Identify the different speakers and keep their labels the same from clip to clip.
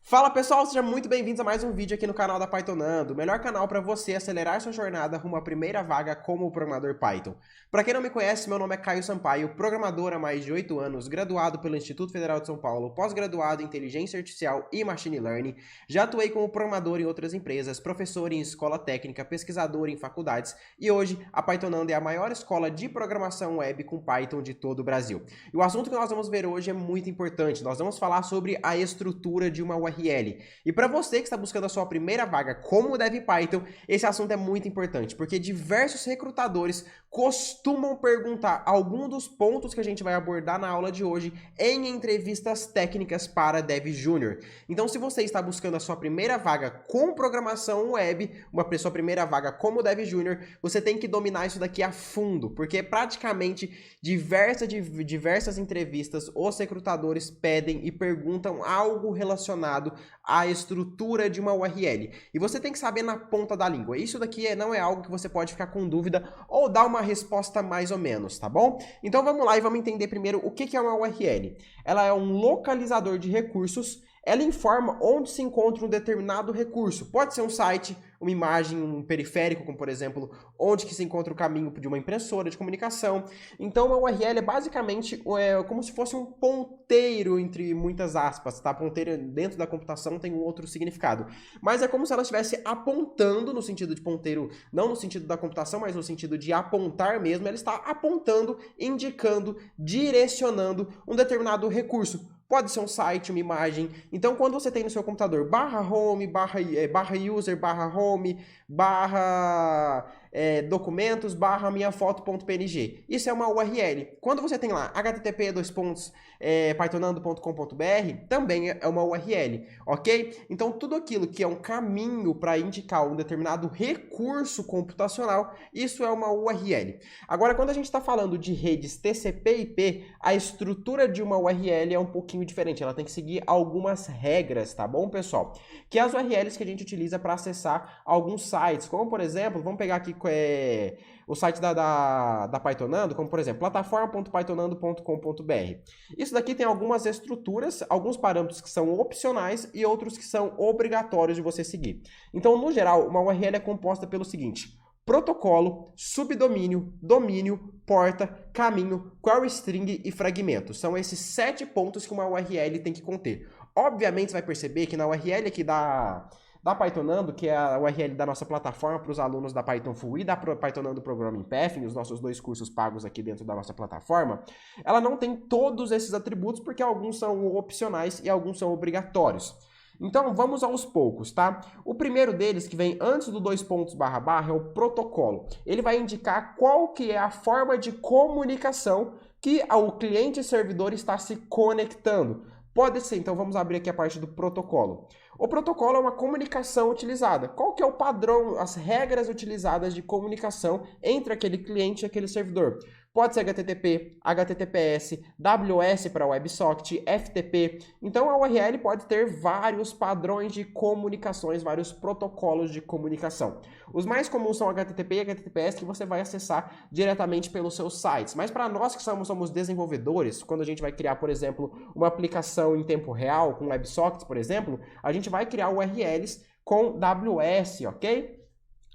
Speaker 1: Fala pessoal, sejam muito bem-vindos a mais um vídeo aqui no canal da Pythonando, o melhor canal para você acelerar sua jornada rumo à primeira vaga como programador Python. Para quem não me conhece, meu nome é Caio Sampaio, programador há mais de 8 anos, graduado pelo Instituto Federal de São Paulo, pós-graduado em Inteligência Artificial e Machine Learning, já atuei como programador em outras empresas, professor em escola técnica, pesquisador em faculdades e hoje a Pythonando é a maior escola de programação web com Python de todo o Brasil. E o assunto que nós vamos ver hoje é muito importante, nós vamos falar sobre a estrutura de uma URL. E para você que está buscando a sua primeira vaga como Dev Python, esse assunto é muito importante, porque diversos recrutadores costumam perguntar algum dos pontos que a gente vai abordar na aula de hoje em entrevistas técnicas para Dev Júnior. Então, se você está buscando a sua primeira vaga com programação web, sua primeira vaga como Dev Júnior, você tem que dominar isso daqui a fundo, porque praticamente diversas entrevistas os recrutadores pedem e perguntam algo relacionado à estrutura de uma URL. E você tem que saber na ponta da língua. Isso daqui não é algo que você pode ficar com dúvida ou dar uma resposta mais ou menos, tá bom? Então vamos lá e vamos entender primeiro o que é uma URL. Ela é um localizador de recursos. Ela informa onde se encontra um determinado recurso. Pode ser um site, uma imagem, um periférico, como por exemplo, onde que se encontra o caminho de uma impressora de comunicação. Então, uma URL é basicamente como se fosse um ponteiro, entre muitas aspas, tá? Ponteiro dentro da computação tem um outro significado. Mas é como se ela estivesse apontando, no sentido de ponteiro, não no sentido da computação, mas no sentido de apontar mesmo. Ela está apontando, indicando, direcionando um determinado recurso. Pode ser um site, uma imagem. Então, quando você tem no seu computador /home, /user, /home, documentos, /minhafoto.png. Isso é uma URL. Quando você tem lá http://pythonando.com.br, também é uma URL, ok? Então, tudo aquilo que é um caminho para indicar um determinado recurso computacional, isso é uma URL. Agora, quando a gente está falando de redes TCP/IP, a estrutura de uma URL é um pouquinho diferente. Ela tem que seguir algumas regras, tá bom, pessoal? Que é as URLs que a gente utiliza para acessar alguns sites, como por exemplo, vamos pegar aqui o site da Pythonando, como por exemplo, plataforma.pythonando.com.br. Isso daqui tem algumas estruturas, alguns parâmetros que são opcionais e outros que são obrigatórios de você seguir. Então, no geral, uma URL é composta pelo seguinte: protocolo, subdomínio, domínio, porta, caminho, query string e fragmento. São esses 7 pontos que uma URL tem que conter. Obviamente, você vai perceber que na URL aqui da Pythonando, que é a URL da nossa plataforma para os alunos da Python Full e da Pythonando Programming Path, os nossos dois cursos pagos aqui dentro da nossa plataforma, ela não tem todos esses atributos porque alguns são opcionais e alguns são obrigatórios. Então, vamos aos poucos, tá? O primeiro deles, que vem antes do 2 pontos // é o protocolo. Ele vai indicar qual que é a forma de comunicação que o cliente servidor está se conectando. Pode ser, então vamos abrir aqui a parte do protocolo. O protocolo é uma comunicação utilizada. Qual que é o padrão, as regras utilizadas de comunicação entre aquele cliente e aquele servidor? Pode ser HTTP, HTTPS, WS para WebSocket, FTP. Então a URL pode ter vários padrões de comunicações, vários protocolos de comunicação. Os mais comuns são HTTP e HTTPS, que você vai acessar diretamente pelos seus sites. Mas para nós que somos desenvolvedores, quando a gente vai criar, por exemplo, uma aplicação em tempo real, com WebSockets, por exemplo, a gente vai criar URLs com WS, ok?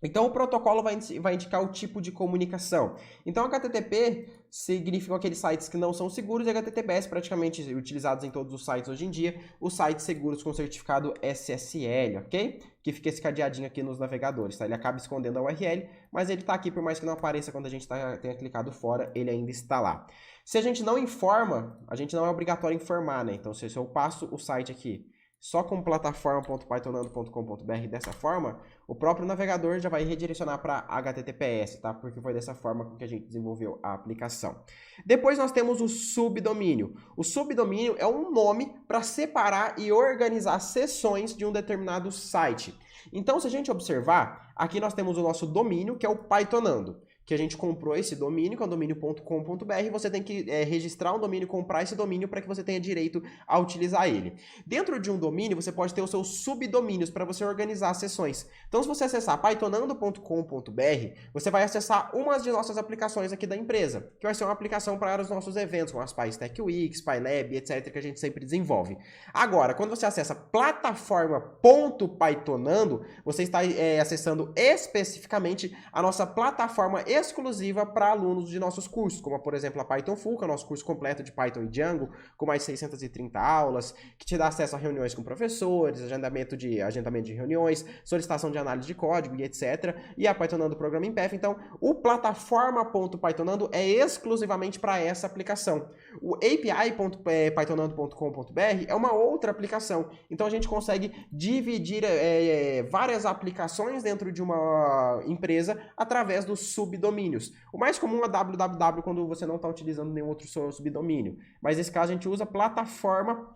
Speaker 1: Então, o protocolo vai indicar o tipo de comunicação. Então, HTTP significa aqueles sites que não são seguros e HTTPS praticamente utilizados em todos os sites hoje em dia, os sites seguros com certificado SSL, ok? Que fica esse cadeadinho aqui nos navegadores, tá? Ele acaba escondendo a URL, mas ele está aqui, por mais que não apareça quando a gente tenha clicado fora, ele ainda está lá. Se a gente não informa, a gente não é obrigatório informar, né? Então, se eu passo o site aqui só com plataforma.pythonando.com.br dessa forma, o próprio navegador já vai redirecionar para HTTPS, tá? Porque foi dessa forma que a gente desenvolveu a aplicação. Depois nós temos o subdomínio. O subdomínio é um nome para separar e organizar seções de um determinado site. Então, se a gente observar, aqui nós temos o nosso domínio, que é o Pythonando. que a gente comprou esse domínio, que é o domínio.com.br, você tem que registrar um domínio, comprar esse domínio para que você tenha direito a utilizar ele. Dentro de um domínio, você pode ter os seus subdomínios para você organizar as sessões. Então, se você acessar pythonando.com.br, você vai acessar uma de nossas aplicações aqui da empresa, que vai ser uma aplicação para os nossos eventos, como as PyStack Weeks, PyLab, etc., que a gente sempre desenvolve. Agora, quando você acessa plataforma.pythonando, você está acessando especificamente a nossa plataforma exclusiva para alunos de nossos cursos, como, por exemplo, a Python Full, que é o nosso curso completo de Python e Django, com mais 630 aulas, que te dá acesso a reuniões com professores, agendamento de reuniões, solicitação de análise de código e etc. E a Pythonando Programming Path. Então, o plataforma.pythonando é exclusivamente para essa aplicação. O API.pythonando.com.br é uma outra aplicação. Então, a gente consegue dividir várias aplicações dentro de uma empresa através dos subdomínios. O mais comum é www quando você não está utilizando nenhum outro subdomínio. Mas nesse caso, a gente usa plataforma.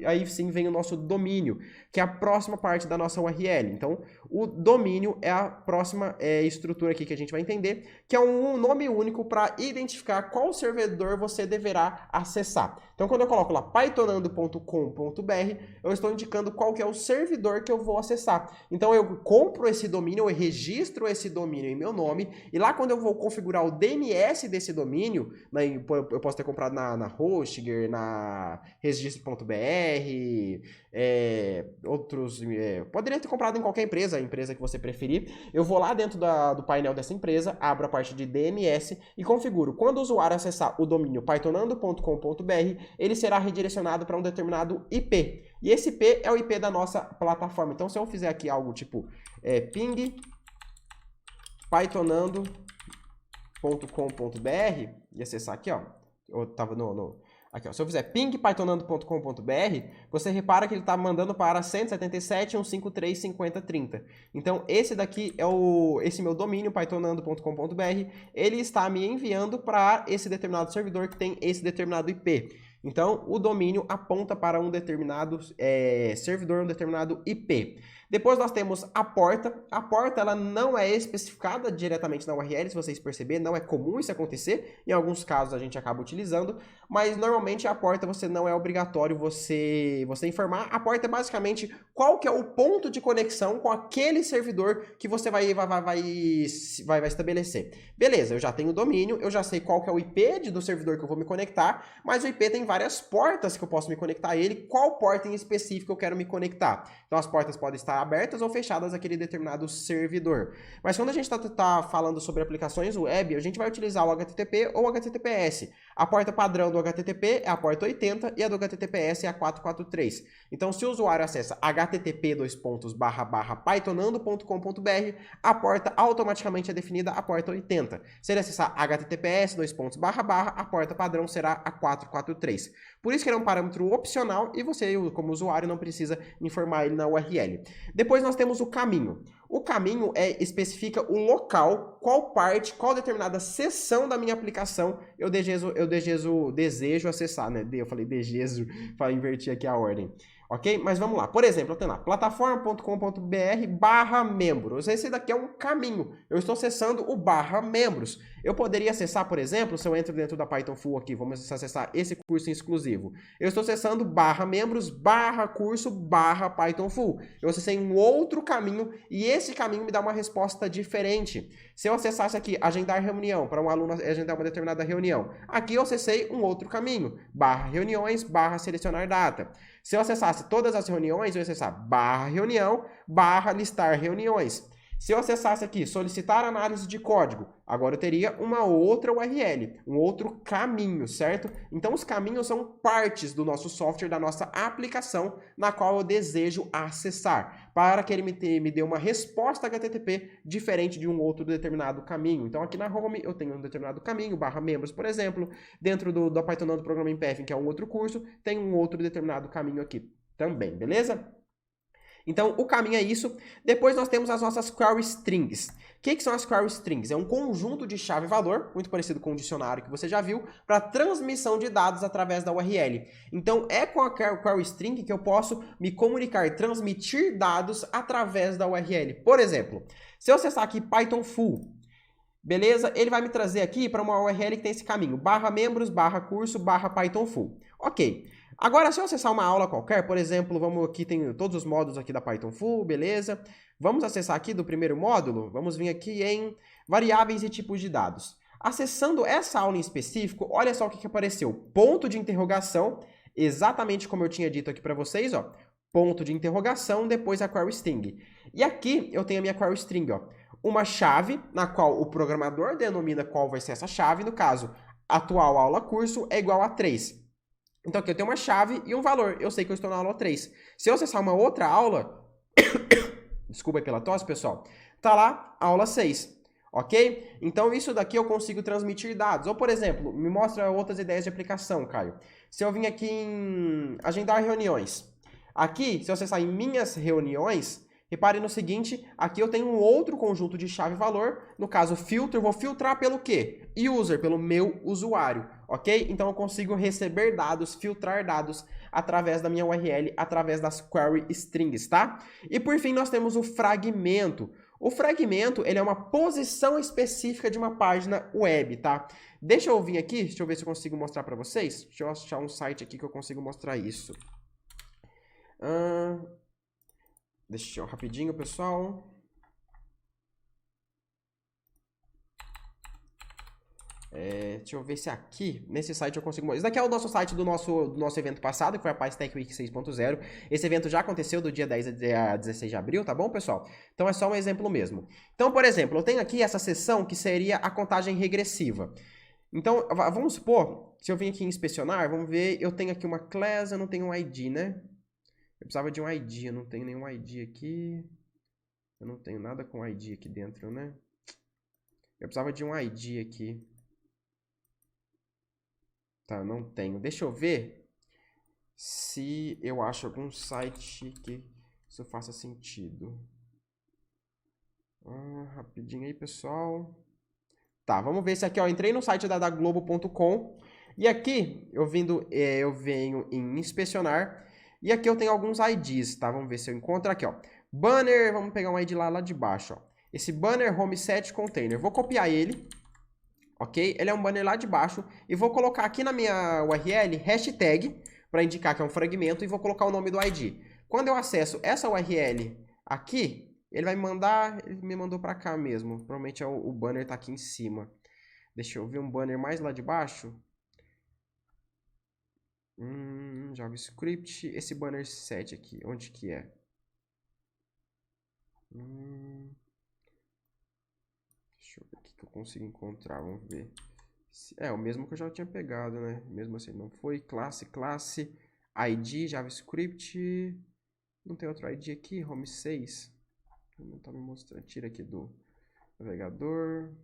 Speaker 1: Aí sim vem o nosso domínio, que é a próxima parte da nossa URL. Então, o domínio é a próxima estrutura aqui que a gente vai entender, que é um nome único para identificar qual servidor você deverá acessar. Então, quando eu coloco lá pythonando.com.br, eu estou indicando qual que é o servidor que eu vou acessar. Então, eu compro esse domínio, eu registro esse domínio em meu nome, e lá quando eu vou configurar o DNS desse domínio, né, eu posso ter comprado na Hostgator, na registro.br, outros, poderia ter comprado em qualquer empresa, a empresa que você preferir. Eu vou lá dentro do painel dessa empresa, abro a parte de DNS e configuro. Quando o usuário acessar o domínio pythonando.com.br, ele será redirecionado para um determinado IP. E esse IP é o IP da nossa plataforma. Então, se eu fizer aqui algo tipo ping pythonando.com.br e acessar aqui, ó, eu tava aqui, ó, se eu fizer ping pythonando.com.br, você repara que ele está mandando para 177.153.50.30. Então, esse daqui é esse meu domínio, pythonando.com.br, ele está me enviando para esse determinado servidor que tem esse determinado IP. Então, o domínio aponta para um determinado servidor, um determinado IP. Depois nós temos a porta. A porta ela não é especificada diretamente na URL, se vocês perceberem, não é comum isso acontecer. Em alguns casos a gente acaba utilizando, mas normalmente a porta não é obrigatório você informar. A porta é basicamente qual que é o ponto de conexão com aquele servidor que você vai estabelecer. Beleza, eu já tenho o domínio, eu já sei qual que é o IP do servidor que eu vou me conectar, mas o IP tem várias portas que eu posso me conectar a ele. Qual porta em específico eu quero me conectar? Então as portas podem estar abertas ou fechadas àquele determinado servidor. Mas quando a gente está falando sobre aplicações web, a gente vai utilizar o HTTP ou HTTPS. A porta padrão do HTTP é a porta 80 e a do HTTPS é a 443. Então, se o usuário acessa http://pythonando.com.br, a porta automaticamente é definida a porta 80. Se ele acessar https://, a porta padrão será a 443. Por isso que ele é um parâmetro opcional e você, como usuário, não precisa informar ele na URL. Depois nós temos o caminho. O caminho especifica o local, qual parte, qual determinada seção da minha aplicação eu desejo acessar, né? Eu falei desejo para invertir aqui a ordem. Ok? Mas vamos lá. Por exemplo, eu tenho lá plataforma.com.br/membros. Esse daqui é um caminho. Eu estou acessando o /membros. Eu poderia acessar, por exemplo, se eu entro dentro da Python Full aqui, vamos acessar esse curso em exclusivo. Eu estou acessando /membros, /curso, /Python Full. Eu acessei um outro caminho e esse caminho me dá uma resposta diferente. Se eu acessasse aqui, agendar reunião, para um aluno agendar uma determinada reunião, aqui eu acessei um outro caminho, /reuniões, /selecionar data. Se eu acessasse todas as reuniões, eu ia acessar /reunião, /listar reuniões. Se eu acessasse aqui, solicitar análise de código, agora eu teria uma outra URL, um outro caminho, certo? Então, os caminhos são partes do nosso software, da nossa aplicação, na qual eu desejo acessar, para que ele me dê uma resposta HTTP diferente de um outro determinado caminho. Então, aqui na Home, eu tenho um determinado caminho, /membros, por exemplo. Dentro do Pythonando Programming Path, que é um outro curso, tem um outro determinado caminho aqui também, beleza? Então, o caminho é isso. Depois nós temos as nossas query strings. O que são as query strings? É um conjunto de chave-valor, muito parecido com o dicionário que você já viu, para transmissão de dados através da URL. Então, é com a query string que eu posso me comunicar, transmitir dados através da URL. Por exemplo, se eu acessar aqui Python Full, Beleza? Ele vai me trazer aqui para uma URL que tem esse caminho, /membros, /curso, /Python Full. Ok. Agora, se eu acessar uma aula qualquer, por exemplo, vamos aqui, tem todos os módulos aqui da Python Full, beleza? Vamos acessar aqui do primeiro módulo, vamos vir aqui em variáveis e tipos de dados. Acessando essa aula em específico, olha só o que apareceu. Ponto de interrogação, exatamente como eu tinha dito aqui para vocês, ó. Ponto de interrogação, depois a query string. E aqui eu tenho a minha query string, ó. Uma chave na qual o programador denomina qual vai ser essa chave, no caso, atual aula curso é igual a 3. Então aqui eu tenho uma chave e um valor, eu sei que eu estou na aula 3. Se eu acessar uma outra aula, desculpa pela tosse, pessoal, tá lá, aula 6, ok? Então isso daqui eu consigo transmitir dados. Ou, por exemplo, me mostra outras ideias de aplicação, Caio. Se eu vim aqui em agendar reuniões, aqui, se eu acessar em minhas reuniões, repare no seguinte, aqui eu tenho um outro conjunto de chave e valor, no caso filter, vou filtrar pelo quê? User, pelo meu usuário, ok? Então eu consigo receber dados, filtrar dados através da minha URL, através das query strings, tá? E por fim nós temos o fragmento. O fragmento, ele é uma posição específica de uma página web, tá? Deixa eu vir aqui, deixa eu ver se eu consigo mostrar para vocês. Deixa eu achar um site aqui que eu consigo mostrar isso. Deixa eu rapidinho, pessoal. Deixa eu ver se aqui, nesse site eu consigo... Esse daqui é o nosso site do nosso evento passado, que foi a PyStack Week 6.0. Esse evento já aconteceu do dia 10 a 16 de abril, tá bom, pessoal? Então é só um exemplo mesmo. Então, por exemplo, eu tenho aqui essa seção que seria a contagem regressiva. Então, vamos supor, se eu vim aqui em inspecionar, vamos ver, eu tenho aqui uma class, eu não tenho um ID, né? Eu precisava de um ID, eu não tenho nenhum ID aqui. Eu não tenho nada com ID aqui dentro, né? Eu precisava de um ID aqui. Tá, não tenho. Deixa eu ver se eu acho algum site que isso faça sentido. Rapidinho aí, pessoal. Tá, vamos ver se aqui, ó. Entrei no site da Globo.com e aqui eu venho em inspecionar. E aqui eu tenho alguns IDs, tá? Vamos ver se eu encontro aqui, ó. Banner, vamos pegar um ID lá de baixo, ó. Esse banner home set container. Vou copiar ele, ok? Ele é um banner lá de baixo. E vou colocar aqui na minha URL hashtag, para indicar que é um fragmento, e vou colocar o nome do ID. Quando eu acesso essa URL aqui, ele vai me mandar... Ele me mandou para cá mesmo. Provavelmente o banner tá aqui em cima. Deixa eu ver um banner mais lá de baixo. JavaScript, esse banner 7 aqui, onde que é? Deixa eu ver o que eu consigo encontrar, vamos ver. É o mesmo que eu já tinha pegado, né? Mesmo assim, não foi. Classe, ID, JavaScript. Não tem outro ID aqui, Home 6. Não tá me mostrando. Tira aqui do navegador,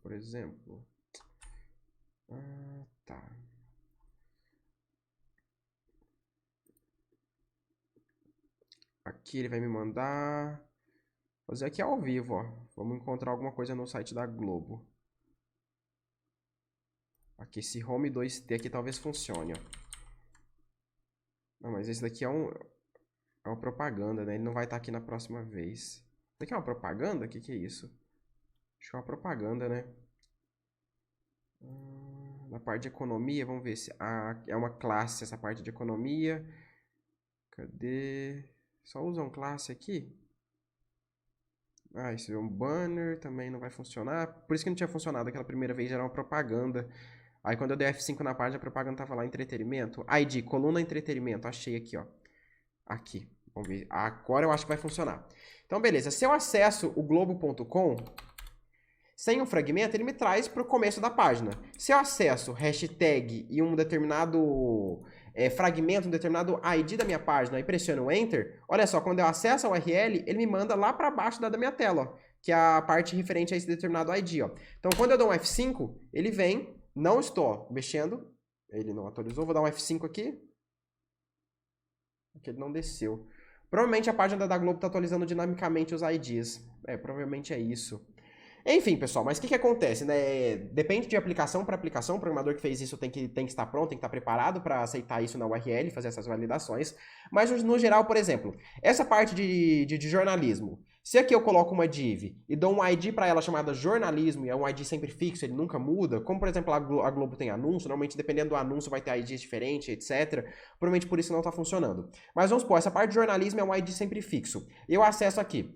Speaker 1: por exemplo. Tá. Aqui ele vai me mandar... Fazer aqui ao vivo, ó. Vamos encontrar alguma coisa no site da Globo. Aqui, esse Home 2T aqui talvez funcione, ó. Não, mas esse daqui é uma propaganda, né? Ele não vai estar aqui na próxima vez. Isso daqui é uma propaganda? O que é isso? Acho que é uma propaganda, né? Na parte de economia, vamos ver se... é uma classe essa parte de economia. Cadê? Só usam classe aqui? Isso é um banner, também não vai funcionar. Por isso que não tinha funcionado aquela primeira vez, era uma propaganda. Aí quando eu dei F5 na página, a propaganda tava lá, entretenimento. ID, coluna entretenimento, achei aqui, ó. Aqui, vamos ver. Agora eu acho que vai funcionar. Então, beleza. Se eu acesso o globo.com, sem um fragmento, ele me traz para o começo da página. Se eu acesso hashtag e um determinado fragmento, um determinado ID da minha página e pressiono Enter, olha só, quando eu acesso a URL, ele me manda lá para baixo da minha tela, ó, que é a parte referente a esse determinado ID. Ó. Então, quando eu dou um F5, ele vem, não estou mexendo, ele não atualizou, vou dar um F5 aqui, porque ele não desceu. Provavelmente a página da Globo está atualizando dinamicamente os IDs. Provavelmente é isso. Enfim, pessoal, mas o que acontece, né? Depende de aplicação para aplicação, o programador que fez isso tem que estar pronto, tem que estar preparado para aceitar isso na URL, fazer essas validações. Mas no geral, por exemplo, essa parte de jornalismo, se aqui eu coloco uma div e dou um ID para ela chamada jornalismo, e é um ID sempre fixo, ele nunca muda, como por exemplo a Globo tem anúncio, normalmente dependendo do anúncio vai ter IDs diferentes, etc. Provavelmente por isso não está funcionando. Mas vamos supor, essa parte de jornalismo é um ID sempre fixo. Eu acesso aqui,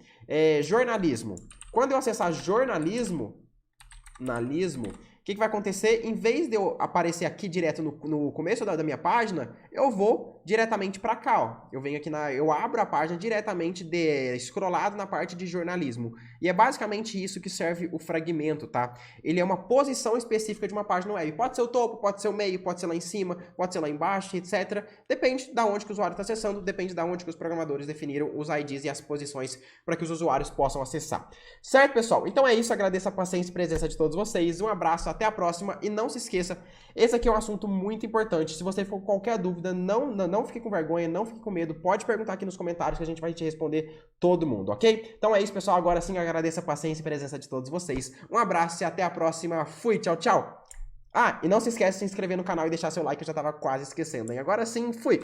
Speaker 1: jornalismo. Quando eu acessar jornalismo, o que vai acontecer? Em vez de eu aparecer aqui direto no começo da minha página, eu vou diretamente para cá, ó. Eu venho aqui eu abro a página diretamente scrollado na parte de jornalismo. E é basicamente isso que serve o fragmento, tá? Ele é uma posição específica de uma página web. Pode ser o topo, pode ser o meio, pode ser lá em cima, pode ser lá embaixo, etc. Depende de onde que o usuário está acessando, depende de onde que os programadores definiram os IDs e as posições para que os usuários possam acessar. Certo, pessoal? Então é isso, agradeço a paciência e presença de todos vocês. Um abraço, até a próxima e não se esqueça, esse aqui é um assunto muito importante. Se você for com qualquer dúvida, não fique com vergonha, não fique com medo, pode perguntar aqui nos comentários que a gente vai te responder todo mundo, ok? Então é isso, pessoal, agora sim agradeço a paciência e presença de todos vocês. Um abraço e até a próxima. Fui, tchau, tchau! Ah, e não se esquece de se inscrever no canal e deixar seu like, eu já tava quase esquecendo, hein? Agora sim, fui!